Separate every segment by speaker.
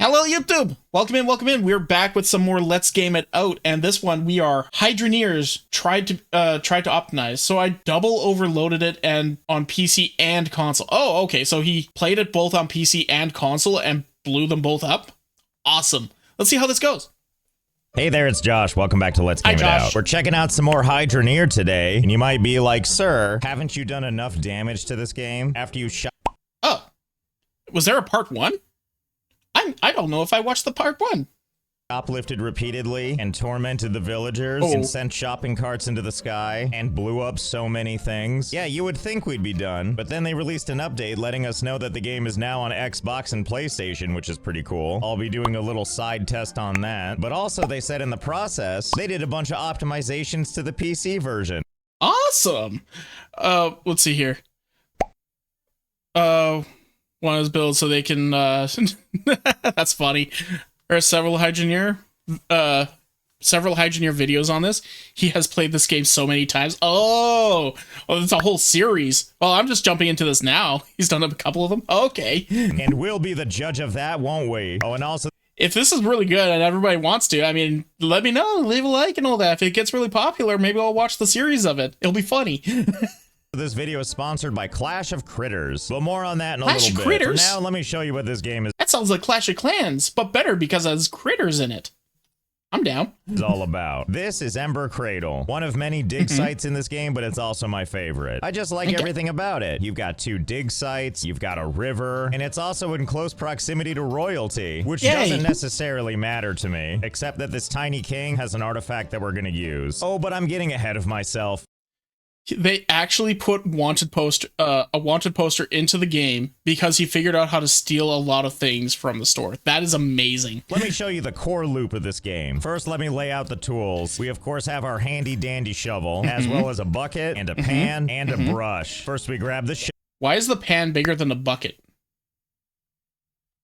Speaker 1: Hello YouTube! Welcome in. We're back with some more Let's Game It Out, and this one we are Hydroneers tried to optimize. So I double overloaded it and on PC and console. Oh, okay, so he played it both on PC and console and blew them both up? Awesome. Let's see how this goes.
Speaker 2: Hey there, it's Josh. Welcome back to Let's Game It Out. We're checking out some more Hydroneer today, and you might be like, sir, haven't you done enough damage to this game after you shot?
Speaker 1: Oh, was there a part one? I don't know if I watched the part one.
Speaker 2: Uplifted repeatedly and tormented the villagers and sent shopping carts into the sky and blew up so many things. Yeah, you would think we'd be done, but then they released an update letting us know that the game is now on Xbox and PlayStation, which is pretty cool. I'll be doing a little side test on that. But also they said in the process, they did a bunch of optimizations to the PC version.
Speaker 1: Awesome. Let's see here. One is built so they can, that's funny. There are several Hydroneer videos on this. He has played this game so many times. Oh, it's a whole series. Well, I'm just jumping into this now. He's done a couple of them. Okay.
Speaker 2: And we'll be the judge of that, won't we? Oh, and also,
Speaker 1: if this is really good and everybody wants to, I mean, let me know. Leave a like and all that. If it gets really popular, maybe I'll watch the series of it. It'll be funny.
Speaker 2: this video is sponsored by Clash of Critters, but more on that in a
Speaker 1: Clash
Speaker 2: little bit.
Speaker 1: Critters?
Speaker 2: For now, let me show you what this game is.
Speaker 1: That sounds like Clash of Clans, but better because it has critters in it. I'm down.
Speaker 2: It's all about. This is Ember Cradle, one of many dig sites in this game, but it's also my favorite. I just like everything about it. You've got 2 dig sites, you've got a river, and it's also in close proximity to royalty, which doesn't necessarily matter to me, except that this tiny king has an artifact that we're gonna use. Oh, but I'm getting ahead of myself.
Speaker 1: They actually put a wanted poster into the game because he figured out how to steal a lot of things from the store. That is amazing.
Speaker 2: Let me show you the core loop of this game. First, let me lay out the tools. We, of course, have our handy dandy shovel, as well as a bucket and a pan and a brush. First, we grab the
Speaker 1: Why is the pan bigger than the bucket?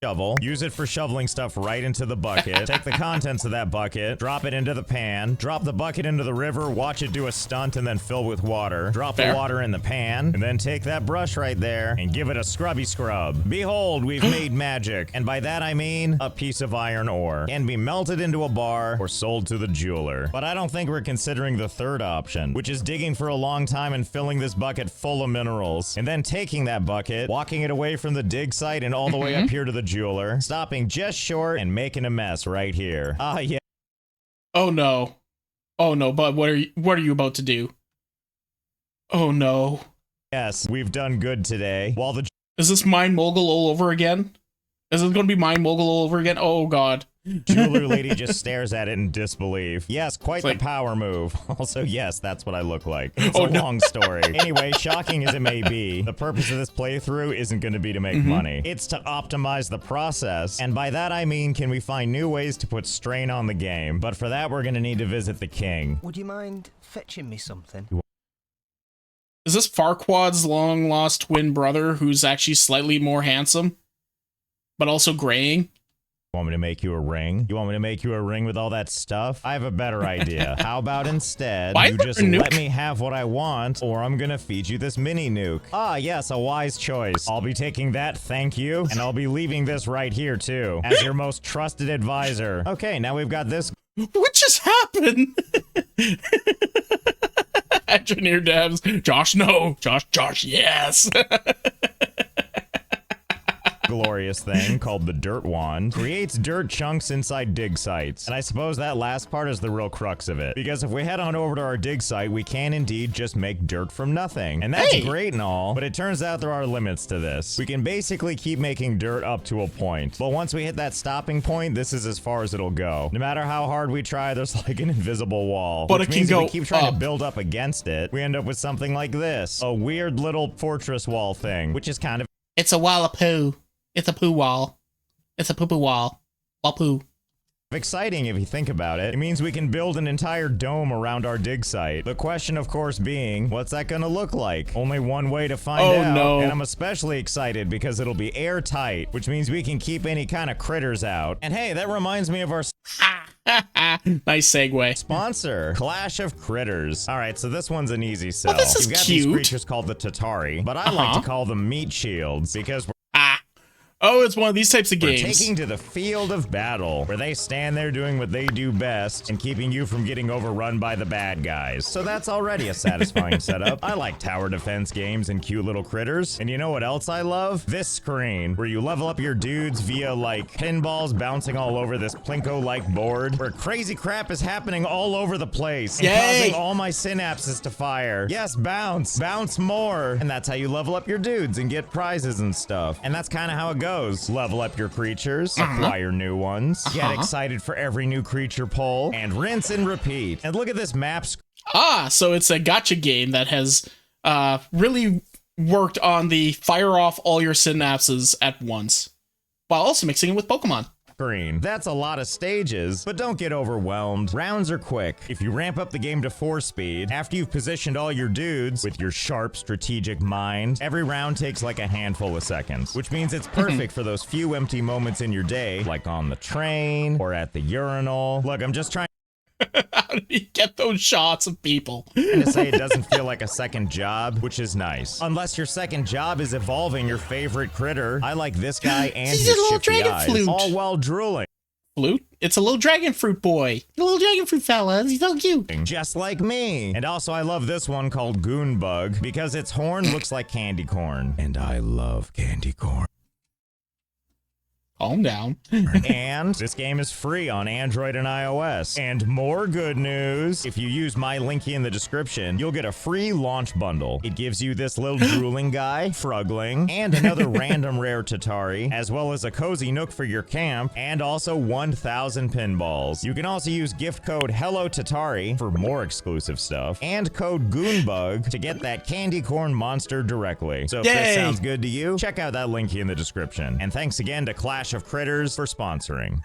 Speaker 2: shovel, use it for shoveling stuff right into the bucket, take the contents of that bucket, drop it into the pan, drop the bucket into the river, watch it do a stunt, and then fill with water, drop the water in the pan, and then take that brush right there and give it a scrubby scrub. Behold, we've made magic, and by that I mean a piece of iron ore, can be melted into a bar or sold to the jeweler. But I don't think we're considering the third option, which is digging for a long time and filling this bucket full of minerals, and then taking that bucket, walking it away from the dig site and all the way up here to the jeweler, stopping just short and making a mess right here. Yeah.
Speaker 1: Oh no. Oh no, bud, what are you about to do? Oh no.
Speaker 2: Yes, we've done good today. While the
Speaker 1: Is this Mine Mogul all over again? Is it going to be Mine Mogul all over again? Oh god.
Speaker 2: jeweler lady just stares at it in disbelief. Yes, quite the power move. Also, yes, that's what I look like. It's a long story. Anyway, shocking as it may be, the purpose of this playthrough isn't going to be to make money. It's to optimize the process, and by that I mean, can we find new ways to put strain on the game? But for that, we're going to need to visit the king.
Speaker 3: Would you mind fetching me something?
Speaker 1: Is this Farquaad's long-lost twin brother who's actually slightly more handsome, but also graying?
Speaker 2: Want me to make you a ring? You want me to make you a ring with all that stuff? I have a better idea. How about instead, you just let me have what I want, or I'm gonna feed you this mini nuke. Ah, yes, a wise choice. I'll be taking that, thank you, and I'll be leaving this right here, too, as your most trusted advisor. Okay, now we've got this.
Speaker 1: What just happened? Hydroneer devs. Josh, no. Josh, yes.
Speaker 2: Glorious thing called the dirt wand creates dirt chunks inside dig sites, and I suppose that last part is the real crux of it, because if we head on over to our dig site, we can indeed just make dirt from nothing, and that's great and all, but it turns out there are limits to this. We can basically keep making dirt up to a point, but once we hit that stopping point, this is as far as it'll go. No matter how hard we try, there's like an invisible wall,
Speaker 1: but
Speaker 2: which
Speaker 1: it
Speaker 2: means
Speaker 1: can go
Speaker 2: if we keep trying to build up against it, we end up with something like this, a weird little fortress wall thing, which is kind of
Speaker 1: it's a wall of poo. It's a poo wall. It's a poo-poo wall. Wall poo.
Speaker 2: Exciting if you think about it. It means we can build an entire dome around our dig site. The question, of course, being, what's that gonna look like? Only one way to find out.
Speaker 1: No.
Speaker 2: And I'm especially excited because it'll be airtight, which means we can keep any kind of critters out. And hey, that reminds me of our
Speaker 1: nice segue.
Speaker 2: Sponsor, Clash of Critters. All right, so this one's an easy sell.
Speaker 1: Oh, this is
Speaker 2: You've got
Speaker 1: cute.
Speaker 2: these creatures called the Tatari, but I like to call them meat shields because we're
Speaker 1: Oh, it's one of these types of
Speaker 2: We're
Speaker 1: games.
Speaker 2: taking to the field of battle, where they stand there doing what they do best and keeping you from getting overrun by the bad guys. So that's already a satisfying setup. I like tower defense games and cute little critters. And you know what else I love? This screen, where you level up your dudes via like pinballs bouncing all over this Plinko-like board, where crazy crap is happening all over the place and causing all my synapses to fire. Yes, bounce, bounce more. And that's how you level up your dudes and get prizes and stuff. And that's kind of how it goes. Level up your creatures, acquire new ones, get excited for every new creature pull, and rinse and repeat. And look at this map.
Speaker 1: So it's a gacha game that has really worked on the fire off all your synapses at once, while also mixing it with Pokemon.
Speaker 2: Screen. That's a lot of stages, but don't get overwhelmed. Rounds are quick. If you ramp up the game to 4 speed, after you've positioned all your dudes with your sharp strategic mind, every round takes like a handful of seconds, which means it's perfect for those few empty moments in your day, like on the train or at the urinal. Look, I'm just trying
Speaker 1: How did he get those shots of people?
Speaker 2: to say it doesn't feel like a second job, which is nice. Unless your second job is evolving your favorite critter. I like this guy and
Speaker 1: He's
Speaker 2: his
Speaker 1: a little
Speaker 2: shifty
Speaker 1: dragon
Speaker 2: eyes,
Speaker 1: flute.
Speaker 2: all while drooling.
Speaker 1: Flute? It's a little dragon fruit boy. The little dragon fruit fella. He's so cute.
Speaker 2: Just like me. And also I love this one called Goonbug because its horn looks like candy corn. And I love candy corn.
Speaker 1: Calm down.
Speaker 2: And this game is free on Android and iOS. And more good news, if you use my link in the description, you'll get a free launch bundle. It gives you this little drooling guy, Frugling, and another random rare Tatari, as well as a cozy nook for your camp, and also 1,000 pinballs. You can also use gift code HelloTatari for more exclusive stuff, and code Goonbug to get that candy corn monster directly. So if this sounds good to you, check out that link in the description. And thanks again to Clash of Critters for sponsoring.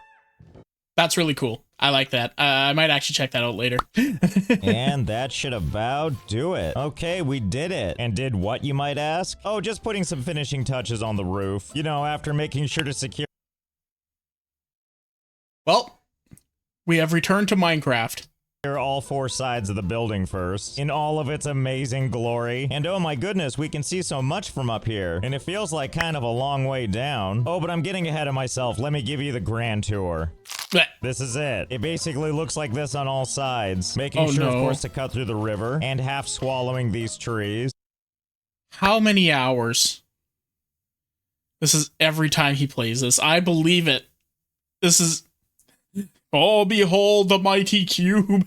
Speaker 1: That's really cool. I like that. I might actually check that out later.
Speaker 2: And that should about do it. Okay, we did it. And did what, you might ask? Oh, just putting some finishing touches on the roof. You know, after making sure to secure...
Speaker 1: Well, we have returned to Minecraft.
Speaker 2: all 4 sides of the building first, in all of its amazing glory. And oh my goodness, we can see so much from up here, and it feels like kind of a long way down. Oh, but I'm getting ahead of myself. Let me give you the grand tour.
Speaker 1: Blech.
Speaker 2: This is it. It basically looks like this on all sides, making sure, of course, to cut through the river, and half swallowing these trees.
Speaker 1: How many hours? This is every time he plays this. I believe it. This is... Oh, behold the mighty cube.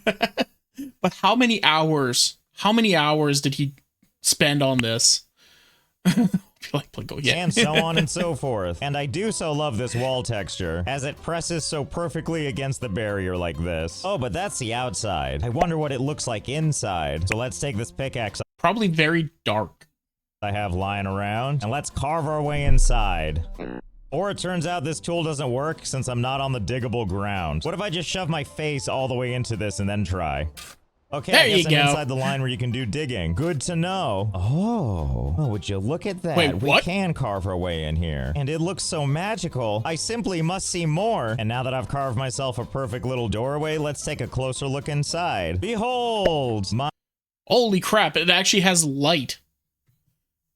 Speaker 1: But how many hours? How many hours did he spend on this? Like Plinko, yeah.
Speaker 2: And so on and so forth. And I do so love this wall texture, as it presses so perfectly against the barrier like this. Oh, but that's the outside. I wonder what it looks like inside. So let's take this pickaxe
Speaker 1: Probably very dark.
Speaker 2: I have lying around, and let's carve our way inside. Or it turns out this tool doesn't work since I'm not on the diggable ground. What if I just shove my face all the way into this and then try? Okay,
Speaker 1: there
Speaker 2: I guess
Speaker 1: you
Speaker 2: I'm
Speaker 1: go.
Speaker 2: inside the line where you can do digging. Good to know. Oh, would you look at that?
Speaker 1: Wait,
Speaker 2: we
Speaker 1: what?
Speaker 2: can carve our way in here. And it looks so magical. I simply must see more. And now that I've carved myself a perfect little doorway, let's take a closer look inside. Behold!
Speaker 1: Holy crap, it actually has light.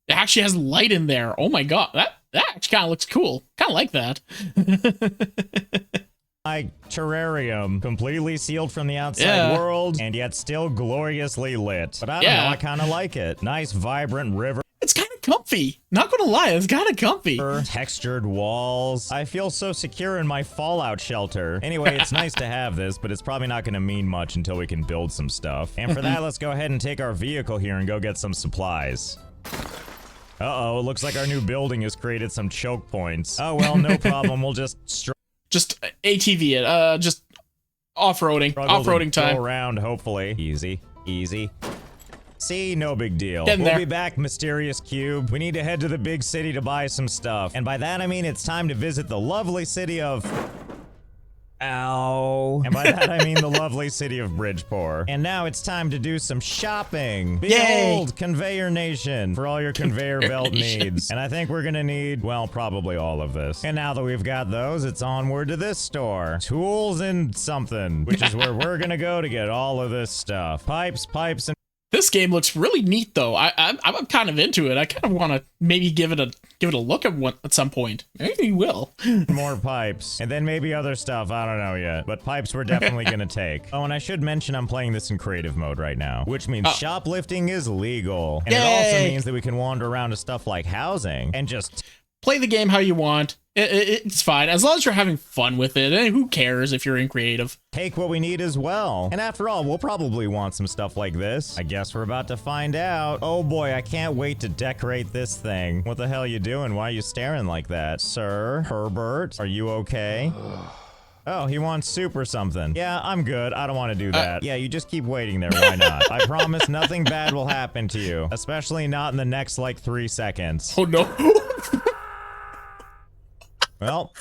Speaker 1: It actually has light in there. Oh my god, that actually kind of looks cool. Kind of like that.
Speaker 2: My terrarium, completely sealed from the outside world, and yet still gloriously lit. But I don't know, I kind of like it. Nice, vibrant river.
Speaker 1: It's kind of comfy. Not gonna lie, it's kind of comfy.
Speaker 2: Textured walls. I feel so secure in my fallout shelter. Anyway, it's nice to have this, but it's probably not gonna mean much until we can build some stuff. And for that, let's go ahead and take our vehicle here and go get some supplies. Uh-oh, it looks like our new building has created some choke points. Oh, well, no problem. We'll just
Speaker 1: ATV it. Just off-roading. Off-roading time.
Speaker 2: Go around, hopefully. Easy. Easy. See, no big deal.
Speaker 1: Getting
Speaker 2: We'll
Speaker 1: there.
Speaker 2: be back, Mysterious Cube. We need to head to the big city to buy some stuff. And by that, I mean it's time to visit the lovely city of... Ow. And by that, I mean the lovely city of Bridgeport. And now it's time to do some shopping. Behold, Conveyor Nation, for all your conveyor belt needs. And I think we're gonna need, well, probably all of this. And now that we've got those, it's onward to this store. Tools and something, which is where we're gonna go to get all of this stuff. Pipes, and...
Speaker 1: This game looks really neat, though. I'm kind of into it. I kind of want to maybe give it a look at some point. Maybe we will.
Speaker 2: More pipes, and then maybe other stuff. I don't know yet, but pipes we're definitely gonna take. Oh, and I should mention I'm playing this in creative mode right now, which means shoplifting is legal, and it also means that we can wander around to stuff like housing and just
Speaker 1: play the game how you want. It's fine as long as you're having fun with it. And who cares if you're in creative?
Speaker 2: Take what we need as well. And after all, we'll probably want some stuff like this. I guess we're about to find out. Oh boy, I can't wait to decorate this thing. What the hell are you doing? Why are you staring like that? Sir Herbert, are you okay? Oh, he wants soup or something. Yeah, I'm good. I don't want to do that. Yeah, you just keep waiting there. Why not? I promise nothing bad will happen to you. Especially not in the next, like, 3 seconds.
Speaker 1: Oh, no.
Speaker 2: Well.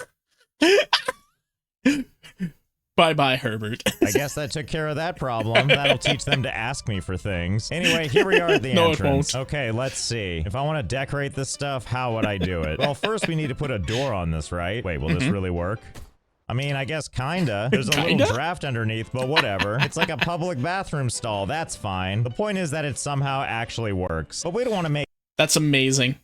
Speaker 1: Bye-bye, Herbert.
Speaker 2: I guess that took care of that problem. That'll teach them to ask me for things. Anyway, here we are at the entrance.
Speaker 1: It won't.
Speaker 2: Okay, let's see. If I want to decorate this stuff, how would I do it? Well, first we need to put a door on this, right? Wait, will this really work? I mean, I guess kinda. There's a little draft underneath, but whatever. It's like a public bathroom stall. That's fine. The point is that it somehow actually works. But we don't want to make...
Speaker 1: That's amazing.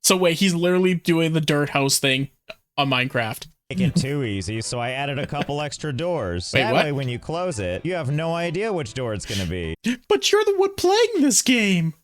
Speaker 1: So wait, he's literally doing the dirt house thing on Minecraft.
Speaker 2: Make it too easy, so I added a couple extra doors.
Speaker 1: Wait,
Speaker 2: that
Speaker 1: what?
Speaker 2: way, when you close it, you have no idea which door it's gonna be.
Speaker 1: But you're the one playing this game.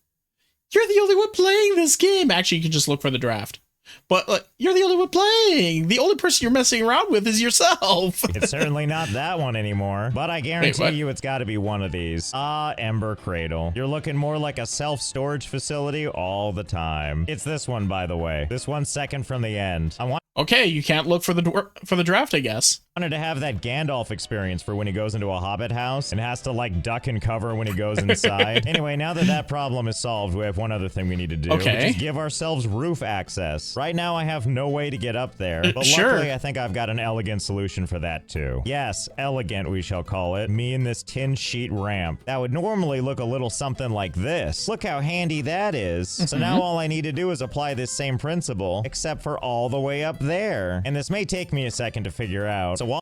Speaker 1: You're the only one playing this game. Actually, you can just look for the draft. But you're the only one playing. The only person you're messing around with is yourself.
Speaker 2: It's certainly not that one anymore. But I guarantee you it's got to be one of these. Ember Cradle. You're looking more like a self-storage facility all the time. It's this one, by the way. This one's second from the end.
Speaker 1: Okay, you can't look for the draft, I guess.
Speaker 2: Wanted to have that Gandalf experience for when he goes into a hobbit house and has to like duck and cover when he goes inside. Anyway, now that that problem is solved, we have one other thing we need to do.
Speaker 1: Okay.
Speaker 2: Which is give ourselves roof access. Right now I have no way to get up there, but
Speaker 1: Sure.
Speaker 2: luckily I think I've got an elegant solution for that too. Yes, elegant we shall call it. Me and this tin sheet ramp. That would normally look a little something like this. Look how handy that is. So now all I need to do is apply this same principle, except for all the way up there. And this may take me a second to figure out. So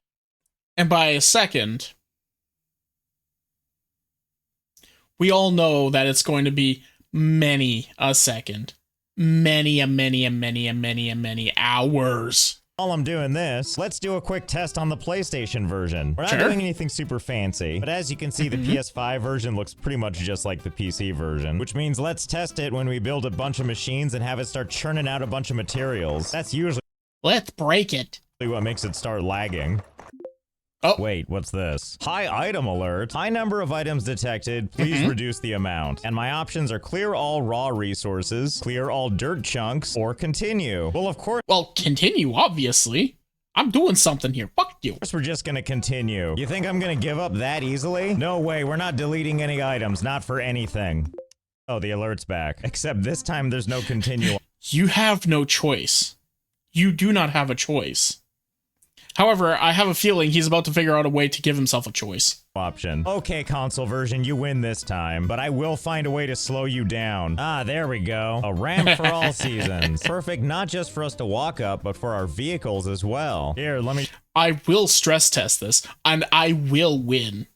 Speaker 1: And by a second, we all know that it's going to be many a second. Many hours.
Speaker 2: while I'm doing this, let's do a quick test on the PlayStation version. We're not doing anything super fancy, but as you can see, the PS5 version looks pretty much just like the PC version, which means let's test it when we build a bunch of machines and have it start churning out a bunch of materials. That's usually
Speaker 1: Let's break it.
Speaker 2: what makes it start lagging.
Speaker 1: Oh.
Speaker 2: Wait, what's this? High item alert. High number of items detected. Please reduce the amount. And my options are clear all raw resources, clear all dirt chunks, or continue. Well, of course.
Speaker 1: Well, continue, obviously. I'm doing something here. Fuck you.
Speaker 2: We're just gonna continue. You think I'm gonna give up that easily? No way, we're not deleting any items, not for anything. Oh, the alert's back. Except this time there's no continue.
Speaker 1: You have no choice. You do not have a choice. However, I have a feeling he's about to figure out a way to give himself a choice.
Speaker 2: Option. Okay, console version, you win this time, but I will find a way to slow you down. Ah, there we go. A ramp for all seasons. Perfect not just for us to walk up, but for our vehicles as well. Here, let me...
Speaker 1: I will stress test this, and I will win.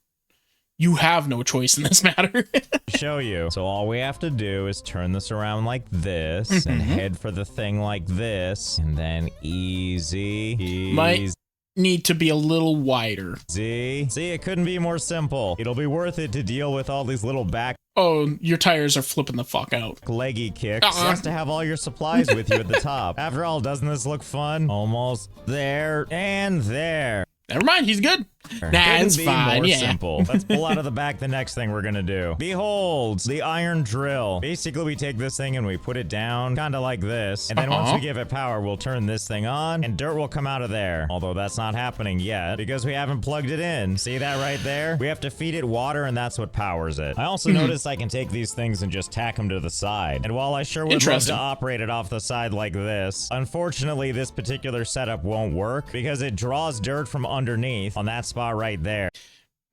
Speaker 1: You have no choice in this matter.
Speaker 2: show you. So all we have to do is turn this around like this, and head for the thing like this, and then easy.
Speaker 1: Might need to be a little wider.
Speaker 2: See, it couldn't be more simple. It'll be worth it to deal with all these little back
Speaker 1: Oh, your tires are flipping the fuck out.
Speaker 2: leggy kicks just to have all your supplies with you at the top. After all, doesn't this look fun? Almost there and there.
Speaker 1: Never mind, he's good. Nah, it's fine.
Speaker 2: More
Speaker 1: Yeah.
Speaker 2: simple. Let's pull out of the back the next thing we're gonna do. Behold, the iron drill. Basically, we take this thing and we put it down, kind of like this. And then once we give it power, we'll turn this thing on, and dirt will come out of there. Although that's not happening yet because we haven't plugged it in. See that right there? We have to feed it water, and that's what powers it. I also noticed I can take these things and just tack them to the side. And while I sure would love to operate it off the side like this, unfortunately, this particular setup won't work because it draws dirt from underneath on that spot right there.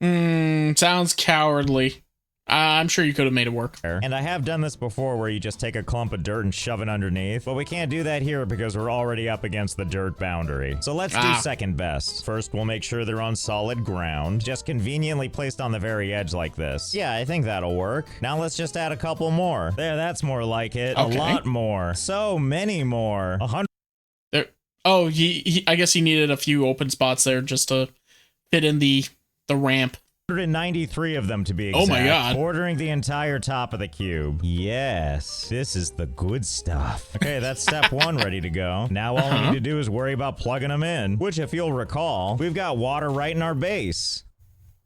Speaker 1: Sounds cowardly. I'm sure you could have made it work.
Speaker 2: And I have done this before where you just take a clump of dirt and shove it underneath, but we can't do that here because we're already up against the dirt boundary. So let's do second best. First, we'll make sure they're on solid ground, just conveniently placed on the very edge like this. Yeah, I think that'll work. Now let's just add a couple more. There, that's more like it. Okay. A lot more. So many more. 100.
Speaker 1: There. Oh, I guess he needed a few open spots there just to fit in the ramp.
Speaker 2: 193 of them to be exact.
Speaker 1: Oh my god.
Speaker 2: Bordering the entire top of the cube. Yes, this is the good stuff. Okay, that's step 1 ready to go. Now all we need to do is worry about plugging them in, which if you'll recall, we've got water right in our base.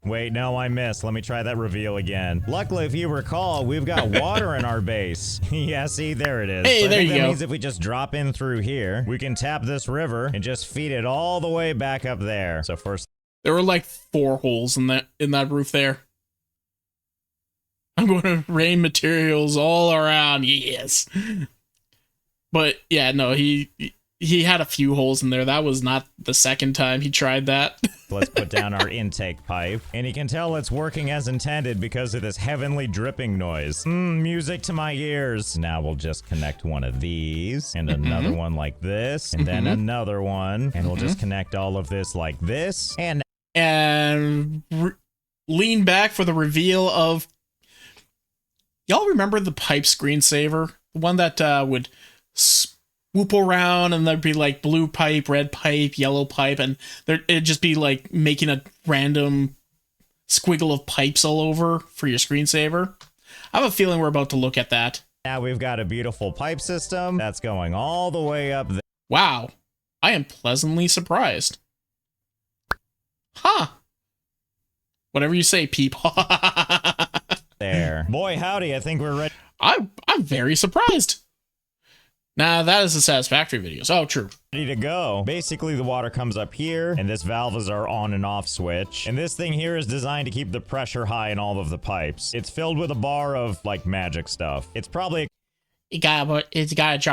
Speaker 2: Wait, no, I missed. Let me try that reveal again. Luckily, if you recall, we've got water in our base. Yeah, see, there it is.
Speaker 1: Hey, there you go.
Speaker 2: That means if we just drop in through here, we can tap this river and just feed it all the way back up there. So first...
Speaker 1: There were like 4 holes in that roof there. I'm going to rain materials all around. Yes. But yeah, no, he had a few holes in there. That was not the second time he tried that.
Speaker 2: Let's put down our intake pipe. And you can tell it's working as intended because of this heavenly dripping noise. Music to my ears. Now we'll just connect one of these and another one like this and then another one. And we'll just connect all of this like this.
Speaker 1: And lean back for the reveal of... Y'all remember the pipe screensaver? The one that would swoop around and there'd be like blue pipe, red pipe, yellow pipe, and it'd just be like making a random squiggle of pipes all over for your screensaver. I have a feeling we're about to look at that.
Speaker 2: Now we've got a beautiful pipe system that's going all the way up there.
Speaker 1: Wow. I am pleasantly surprised. Huh. Whatever you say, peep.
Speaker 2: There. Boy, howdy, I think we're ready.
Speaker 1: I'm very surprised. Nah, that is a satisfactory video. Oh, true.
Speaker 2: Ready to go. Basically, the water comes up here, and this valve is our on and off switch. And this thing here is designed to keep the pressure high in all of the pipes. It's filled with a bar of, like, magic stuff. It's probably...
Speaker 1: It's got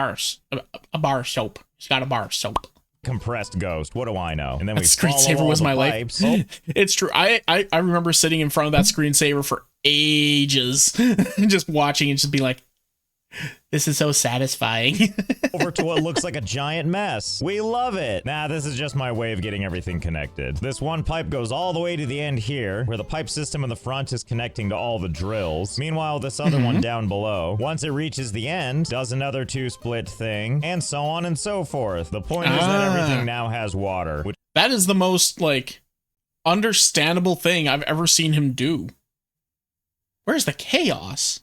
Speaker 1: a bar of soap. It's got a bar of soap.
Speaker 2: Compressed ghost. What do I know? And then
Speaker 1: that
Speaker 2: we
Speaker 1: screensaver was my
Speaker 2: life.
Speaker 1: Oh. It's true. I remember sitting in front of that screensaver for ages, just watching and just be like, this is so satisfying.
Speaker 2: Over to what looks like a giant mess. We love it. Nah, this is just my way of getting everything connected. This one pipe goes all the way to the end here, where the pipe system in the front is connecting to all the drills. Meanwhile, this other one down below, once it reaches the end, does another 2-split thing, and so on and so forth. The point is that everything now has water.
Speaker 1: That is the most, like, understandable thing I've ever seen him do. Where's the chaos?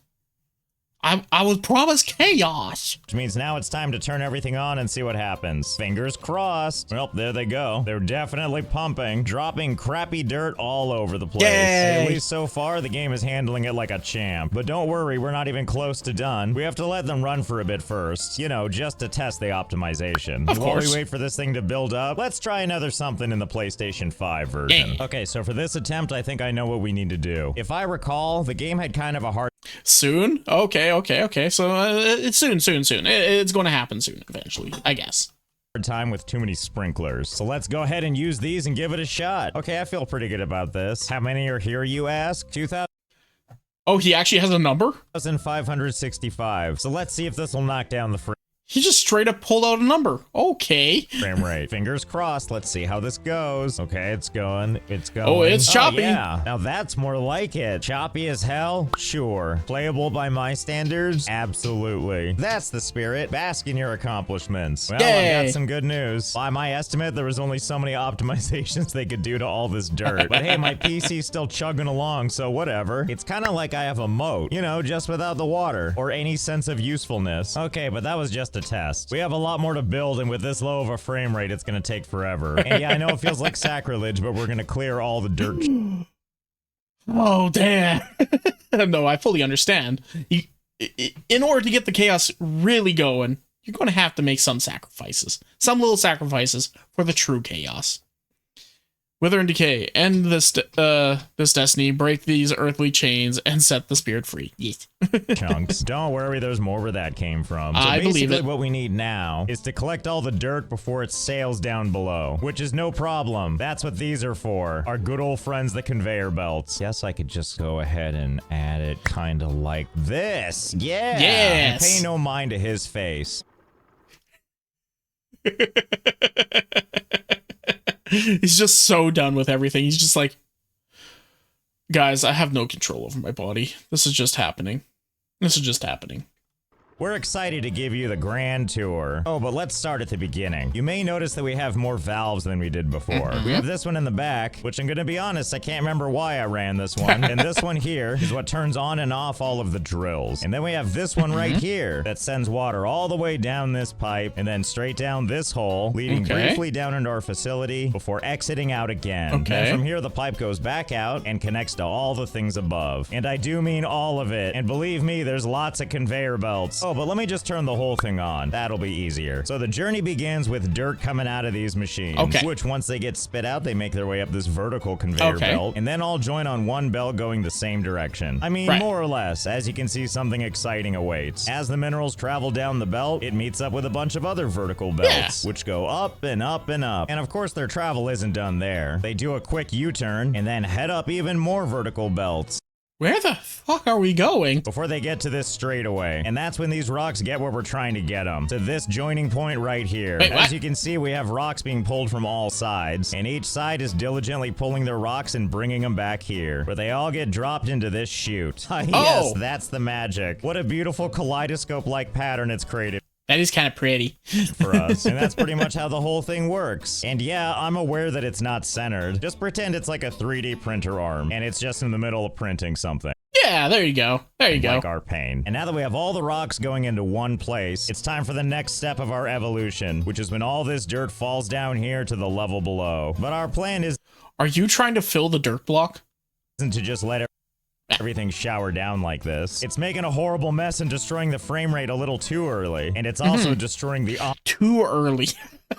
Speaker 1: I was promised chaos.
Speaker 2: Which means now it's time to turn everything on and see what happens. Fingers crossed. Well, there they go. They're definitely pumping, dropping crappy dirt all over the place.
Speaker 1: Yay.
Speaker 2: At least so far, the game is handling it like a champ. But don't worry, we're not even close to done. We have to let them run for a bit first, you know, just to test the optimization.
Speaker 1: Of course.
Speaker 2: While we wait for this thing to build up, let's try another something in the PlayStation 5 version.
Speaker 1: Yay.
Speaker 2: Okay, so for this attempt, I think I know what we need to do. If I recall, the game had kind of a hard...
Speaker 1: Soon? Okay. So it's soon. It's going to happen soon, eventually, I guess.
Speaker 2: Time with too many sprinklers. So let's go ahead and use these and give it a shot. Okay, I feel pretty good about this. How many are here, you ask? 2,000.
Speaker 1: Oh, he actually has a number?
Speaker 2: 2,565. So let's see if this will knock down the
Speaker 1: He just straight up pulled out a number. Okay.
Speaker 2: frame rate. Fingers crossed. Let's see how this goes. Okay, it's going.
Speaker 1: Oh, it's choppy.
Speaker 2: Yeah. Now that's more like it. Choppy as hell? Sure. Playable by my standards? Absolutely. That's the spirit. Bask in your accomplishments. Well,
Speaker 1: Yay.
Speaker 2: I've got some good news. By my estimate, there was only so many optimizations they could do to all this dirt. But hey, my PC's still chugging along, so whatever. It's kind of like I have a moat, you know, just without the water or any sense of usefulness. Okay, but that was just a test. We have a lot more to build, and with this low of a frame rate, it's gonna take forever. And yeah, I know it feels like sacrilege, but we're gonna clear all the dirt.
Speaker 1: Oh, damn. No, I fully understand. In order to get the chaos really going, you're going to have to make some sacrifices. Some little sacrifices for the true chaos. Wither and decay. End this this destiny. Break these earthly chains and set the spirit free. Yes.
Speaker 2: Chunks. Don't worry, there's more where that came from. So
Speaker 1: I believe
Speaker 2: basically
Speaker 1: it.
Speaker 2: what we need now is to collect all the dirt before it sails down below, which is no problem. That's what these are for. Our good old friends, the conveyor belts. Yes, I could just go ahead and add it kind of like this. Yeah.
Speaker 1: Yes.
Speaker 2: And pay no mind to his face.
Speaker 1: He's just so done with everything. He's just like, guys, I have no control over my body. This is just happening. This is just happening.
Speaker 2: We're excited to give you the grand tour. Oh, but let's start at the beginning. You may notice that we have more valves than we did before. We have this one in the back, which I'm gonna be honest, I can't remember why I ran this one. And this one here is what turns on and off all of the drills. And then we have this one right here that sends water all the way down this pipe and then straight down this hole, leading briefly down into our facility before exiting out again. And from here, the pipe goes back out and connects to all the things above. And I do mean all of it. And believe me, there's lots of conveyor belts. Oh, but let me just turn the whole thing on. That'll be easier. So the journey begins with dirt coming out of these machines, which once they get spit out, they make their way up this vertical conveyor belt, and then all join on one belt going the same direction. I mean, more or less. As you can see, something exciting awaits. As the minerals travel down the belt, it meets up with a bunch of other vertical belts, which go up and up and up. And of course, their travel isn't done there. They do a quick U-turn and then head up even more vertical belts.
Speaker 1: Where the fuck are we going?
Speaker 2: Before they get to this straightaway. And that's when these rocks get where we're trying to get them. To this joining point right here.
Speaker 1: Wait,
Speaker 2: as you can see, we have rocks being pulled from all sides. And each side is diligently pulling their rocks and bringing them back here. Where they all get dropped into this chute. Yes, that's the magic. What a beautiful kaleidoscope-like pattern it's created.
Speaker 1: That is kind of pretty.
Speaker 2: For us. And that's pretty much how the whole thing works. And yeah, I'm aware that it's not centered. Just pretend it's like a 3D printer arm, and it's just in the middle of printing something.
Speaker 1: Yeah, there you go. There you go.
Speaker 2: Like our pain. And now that we have all the rocks going into one place, it's time for the next step of our evolution, which is when all this dirt falls down here to the level below. But our plan is...
Speaker 1: Are you trying to fill the dirt block?
Speaker 2: ...isn't to just let everything shower down like this. It's making a horrible mess and destroying the frame rate a little too early. And it's also destroying the...
Speaker 1: Too early.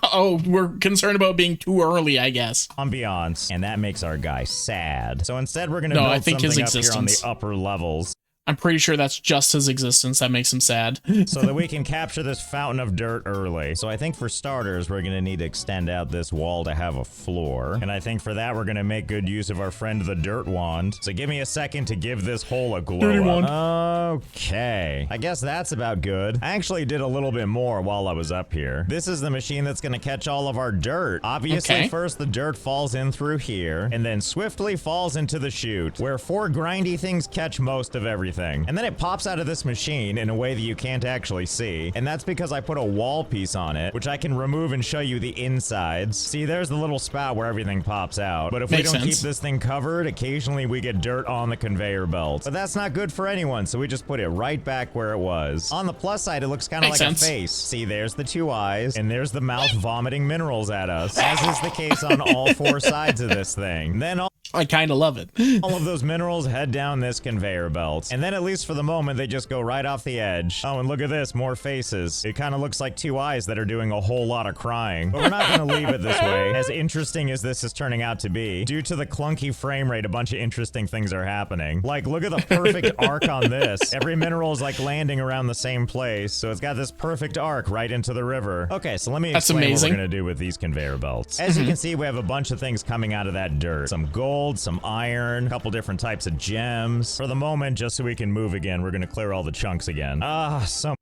Speaker 1: Oh, we're concerned about being too early, I guess.
Speaker 2: Ambiance, and that makes our guy sad. So instead, we're going to build something up here on the upper levels.
Speaker 1: I'm pretty sure that's just his existence that makes him sad.
Speaker 2: So that we can capture this fountain of dirt early. So I think for starters, we're going to need to extend out this wall to have a floor. And I think for that, we're going to make good use of our friend the dirt wand. So give me a second to give this hole a glow up. Okay. I guess that's about good. I actually did a little bit more while I was up here. This is the machine that's going to catch all of our dirt. Obviously, first the dirt falls in through here and then swiftly falls into the chute where 4 grindy things catch most of everything. And then it pops out of this machine in a way that you can't actually see. And that's because I put a wall piece on it, which I can remove and show you the insides. See, there's the little spout where everything pops out. But if we don't keep this thing covered, occasionally we get dirt on the conveyor belt. But that's not good for anyone, so we just put it right back where it was. On the plus side, it looks kind of like a face. See, there's the 2 eyes, and there's the mouth vomiting minerals at us, as is the case on all 4 sides of this thing. Then
Speaker 1: I kind of love it.
Speaker 2: all of those minerals head down this conveyor belt. And then at least for the moment, they just go right off the edge. Oh, and look at this, more faces. It kind of looks like 2 eyes that are doing a whole lot of crying. But we're not going to leave it this way. As interesting as this is turning out to be, due to the clunky frame rate, a bunch of interesting things are happening. Like, look at the perfect arc on this. Every mineral is like landing around the same place. So it's got this perfect arc right into the river. Okay, so let me explain what we're going to do with these conveyor belts. As you can see, we have a bunch of things coming out of that dirt. Some gold, some iron, a couple different types of gems. For the moment, just so we can move again, we're gonna clear all the chunks again. So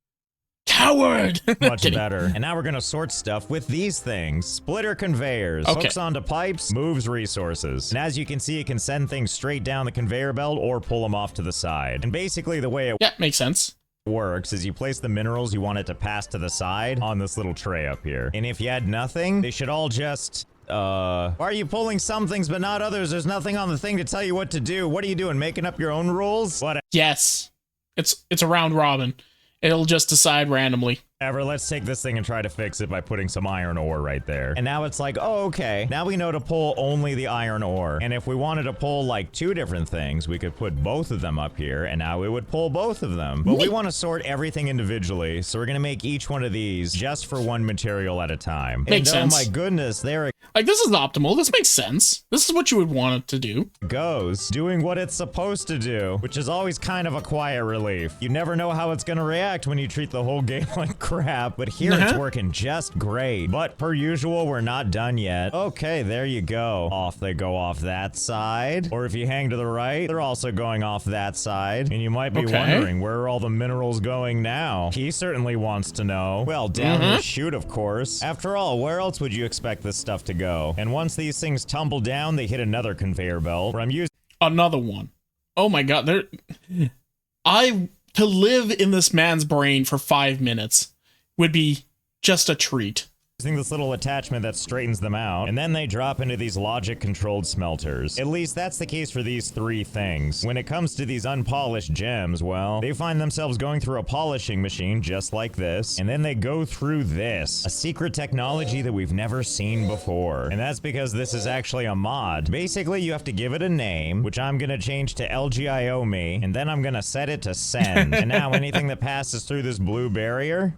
Speaker 1: coward!
Speaker 2: Much better. And now we're gonna sort stuff with these things. Splitter conveyors. Hooks onto pipes, moves resources. And as you can see, it can send things straight down the conveyor belt or pull them off to the side. And basically the way it
Speaker 1: makes sense.
Speaker 2: Works is you place the minerals you want it to pass to the side on this little tray up here. And if you had nothing, they should all just... why are you pulling some things but not others? There's nothing on the thing to tell you what to do. What are you doing, making up your own rules? What?
Speaker 1: Yes. It's a round robin. It'll just decide randomly.
Speaker 2: Let's take this thing and try to fix it by putting some iron ore right there. And now it's like, oh, okay. Now we know to pull only the iron ore. And if we wanted to pull like 2 different things, we could put both of them up here and now we would pull both of them. But we want to sort everything individually. So we're going to make each one of these just for one material at a time.
Speaker 1: Makes sense.
Speaker 2: Oh my goodness, they're
Speaker 1: Like, this is optimal. This makes sense. This is what you would want it to do.
Speaker 2: Goes, doing what it's supposed to do, which is always kind of a quiet relief. You never know how it's gonna react when you treat the whole game like crap, but here it's working just great. But per usual, we're not done yet. Okay, there you go. Off they go off that side. Or if you hang to the right, they're also going off that side. And you might be wondering, where are all the minerals going now? He certainly wants to know. Well, down the chute, of course. After all, where else would you expect this stuff to go? And once these things tumble down, they hit another conveyor belt where I'm using
Speaker 1: another one. Oh my god, to live in this man's brain for 5 minutes would be just a treat.
Speaker 2: this little attachment that straightens them out, and then they drop into these logic-controlled smelters. At least that's the case for these 3 things. When it comes to these unpolished gems, well, they find themselves going through a polishing machine just like this, and then they go through this, a secret technology that we've never seen before. And that's because this is actually a mod. Basically, you have to give it a name, which I'm gonna change to LGIO me, and then I'm gonna set it to send. And now anything that passes through this blue barrier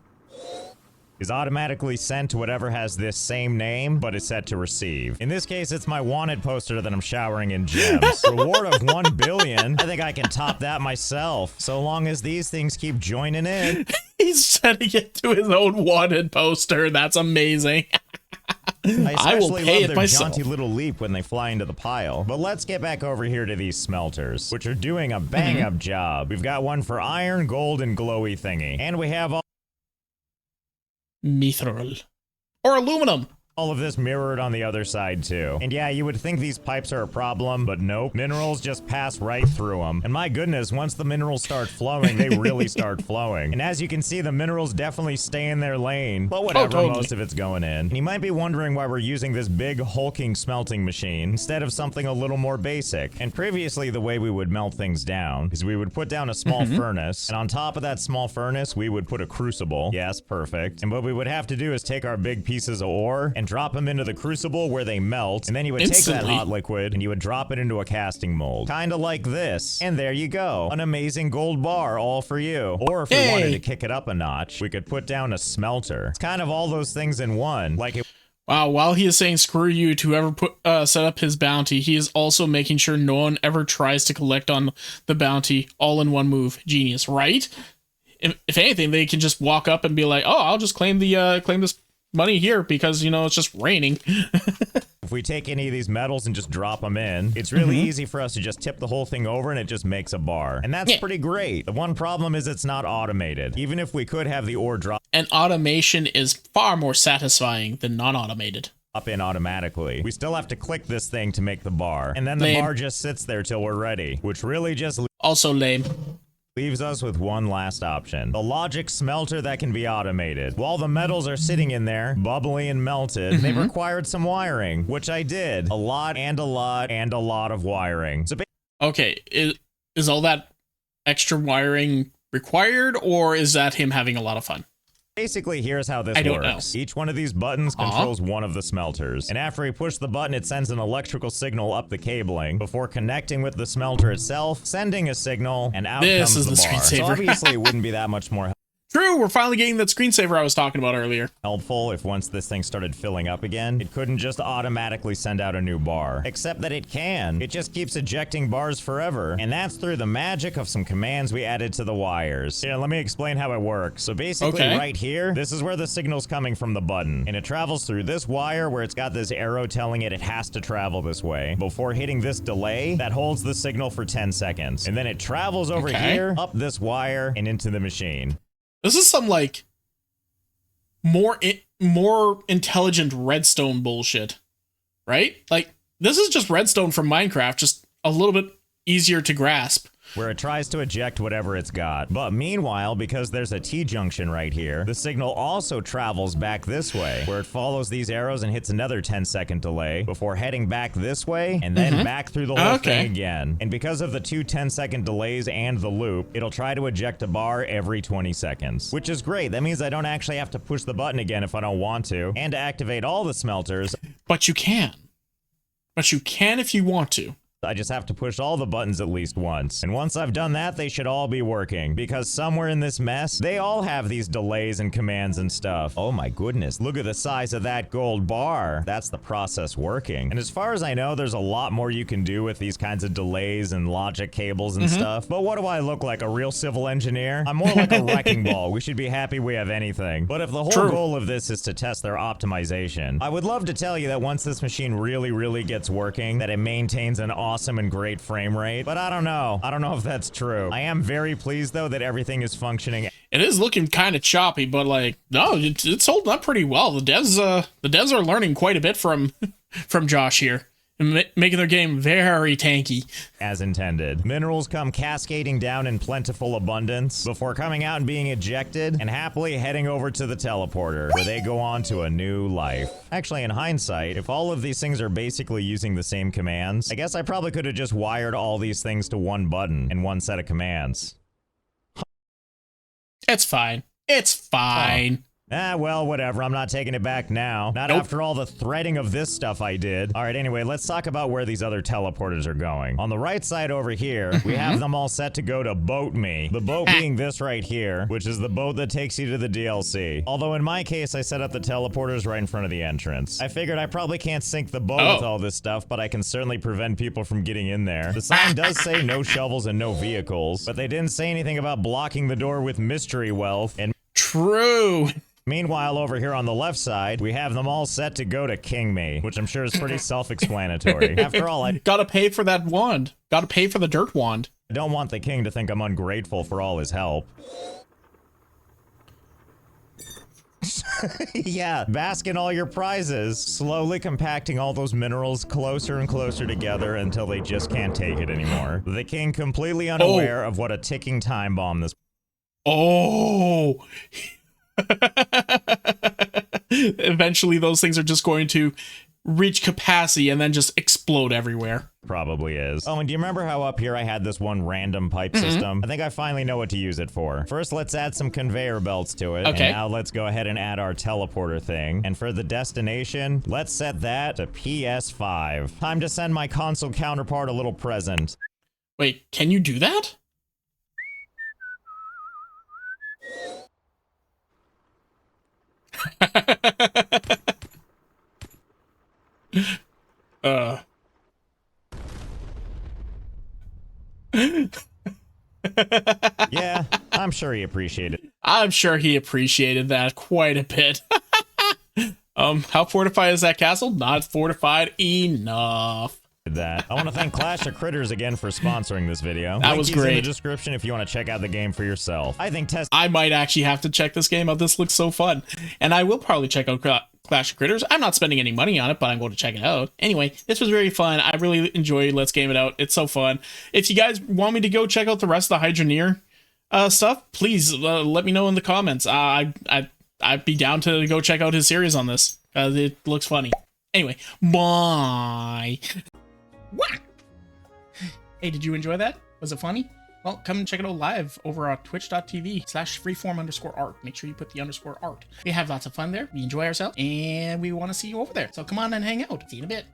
Speaker 2: is automatically sent to whatever has this same name, but is set to receive. In this case, it's my wanted poster that I'm showering in gems. Reward of 1 billion. I think I can top that myself, so long as these things keep joining in.
Speaker 1: He's setting it to his own wanted poster. That's amazing.
Speaker 2: I will pay love their jaunty little leap when they fly into the pile. But let's get back over here to these smelters, which are doing a bang-up job. We've got one for iron, gold, and glowy thingy. And we have
Speaker 1: mithril. Or aluminum.
Speaker 2: all of this mirrored on the other side too. And yeah, you would think these pipes are a problem, but nope. Minerals just pass right through them. And my goodness, once the minerals start flowing, they really start flowing. And as you can see, the minerals definitely stay in their lane. But whatever,
Speaker 1: totally.
Speaker 2: Most of it's going in. And you might be wondering why we're using this big hulking smelting machine instead of something a little more basic. And previously, the way we would melt things down is we would put down a small furnace, and on top of that small furnace, we would put a crucible. Yes, perfect. And what we would have to do is take our big pieces of ore and drop them into the crucible where they melt, and then you would take that hot liquid and you would drop it into a casting mold. Kinda like this. And there you go. An amazing gold bar all for you. Or if we wanted to kick it up a notch, we could put down a smelter. It's kind of all those things in one. Like it.
Speaker 1: Wow, while he is saying screw you to whoever set up his bounty, he is also making sure no one ever tries to collect on the bounty all in one move. Genius, right? If anything, they can just walk up and be like, oh, I'll just claim this money here because, you know, it's just raining.
Speaker 2: If we take any of these metals and just drop them in, it's really easy for us to just tip the whole thing over and it just makes a bar. And that's pretty great. The one problem is it's not automated. Even if we could have the ore drop.
Speaker 1: And automation is far more satisfying than non-automated.
Speaker 2: Up in automatically. We still have to click this thing to make the bar. And then the bar just sits there till we're ready, which really just
Speaker 1: also lame.
Speaker 2: Leaves us with one last option. The logic smelter that can be automated. While the metals are sitting in there, bubbly and melted, they required some wiring, which I did. A lot and a lot and a lot of wiring. So
Speaker 1: okay, is all that extra wiring required, or is that him having a lot of fun?
Speaker 2: basically, here's how this works. Each one of these buttons controls one of the smelters. And after we push the button, it sends an electrical signal up the cabling before connecting with the smelter itself, sending a signal, and out comes the bar. So obviously, it wouldn't be that much more
Speaker 1: True, we're finally getting that screensaver I was talking about earlier.
Speaker 2: helpful if once this thing started filling up again, it couldn't just automatically send out a new bar. Except that it can. It just keeps ejecting bars forever. And that's through the magic of some commands we added to the wires. Yeah, let me explain how it works. So basically right here, this is where the signal's coming from the button. And it travels through this wire where it's got this arrow telling it has to travel this way. Before hitting this delay, that holds the signal for 10 seconds. And then it travels over here, up this wire, and into the machine.
Speaker 1: This is some, like, more intelligent redstone bullshit, right? Like, this is just redstone from Minecraft, just a little bit easier to grasp.
Speaker 2: Where it tries to eject whatever it's got. But meanwhile, because there's a T-junction right here, the signal also travels back this way, where it follows these arrows and hits another 10-second delay before heading back this way and then back through the whole thing again. And because of the two 10-second delays and the loop, it'll try to eject a bar every 20 seconds, which is great. That means I don't actually have to push the button again if I don't want to, and to activate all the smelters.
Speaker 1: But you can. But you can if you want to.
Speaker 2: I just have to push all the buttons at least once. And once I've done that, they should all be working. Because somewhere in this mess, they all have these delays and commands and stuff. Oh my goodness, look at the size of that gold bar. That's the process working. And as far as I know, there's a lot more you can do with these kinds of delays and logic cables and stuff. But what do I look like, a real civil engineer? I'm more like a wrecking ball. We should be happy we have anything. But if the whole goal of this is to test their optimization, I would love to tell you that once this machine really gets working, that it maintains an awesome and great frame rate. But I don't know. I don't know if that's true. I am very pleased though that everything is functioning.
Speaker 1: It is looking kind of choppy, but like, no, it's holding up pretty well. The devs are learning quite a bit from Josh here, and making their game very tanky.
Speaker 2: As intended. Minerals come cascading down in plentiful abundance before coming out and being ejected and happily heading over to the teleporter where they go on to a new life. Actually, in hindsight, if all of these things are basically using the same commands, I guess I probably could have just wired all these things to one button and one set of commands.
Speaker 1: It's fine. It's fine.
Speaker 2: Ah, well, whatever. I'm not taking it back now. Not after all the threading of this stuff I did. All right, anyway, let's talk about where these other teleporters are going. On the right side over here, we have them all set to go to Boat Me. The boat being this right here, which is the boat that takes you to the DLC. Although in my case, I set up the teleporters right in front of the entrance. I figured I probably can't sink the boat with all this stuff, but I can certainly prevent people from getting in there. The sign does say no shovels and no vehicles, but they didn't say anything about blocking the door with mystery wealth and...
Speaker 1: True.
Speaker 2: Meanwhile, over here on the left side, we have them all set to go to King Me, which I'm sure is pretty self-explanatory. After all, I
Speaker 1: gotta pay for that wand. Gotta pay for the dirt wand.
Speaker 2: don't want the king to think I'm ungrateful for all his help. Yeah, bask in all your prizes, slowly compacting all those minerals closer and closer together until they just can't take it anymore. The king completely unaware of what a ticking time bomb this...
Speaker 1: Oh! Eventually those things are just going to reach capacity and then just explode everywhere.
Speaker 2: Probably is. Oh, and do you remember how up here I had this one random pipe system? I think I finally know what to use it for. First, let's add some conveyor belts to it.
Speaker 1: Okay.
Speaker 2: And now let's go ahead and add our teleporter thing. And for the destination, let's set that to PS5. Time to send my console counterpart a little present.
Speaker 1: Wait, can you do that?
Speaker 2: Yeah, I'm sure he appreciated it.
Speaker 1: I'm sure he appreciated that quite a bit. How fortified is that castle? Not fortified enough.
Speaker 2: That. I want to thank Clash of Critters again for sponsoring this video.
Speaker 1: That was great.
Speaker 2: In the description if you want to check out the game for yourself. I think
Speaker 1: I might actually have to check this game out. This looks so fun. And I will probably check out Clash of Critters. I'm not spending any money on it, but I'm going to check it out. Anyway, this was very fun. I really enjoyed Let's Game It Out. It's so fun. If you guys want me to go check out the rest of the Hydroneer stuff, please let me know in the comments. I'd be down to go check out his series on this. It looks funny. Anyway, bye. What? Hey, did you enjoy that? Was it funny? Well, come and check it out live over on twitch.tv/freeform_art. Make sure you put the _art. We have lots of fun there. We enjoy ourselves, and we want to see you over there. So come on and hang out. See you in a bit.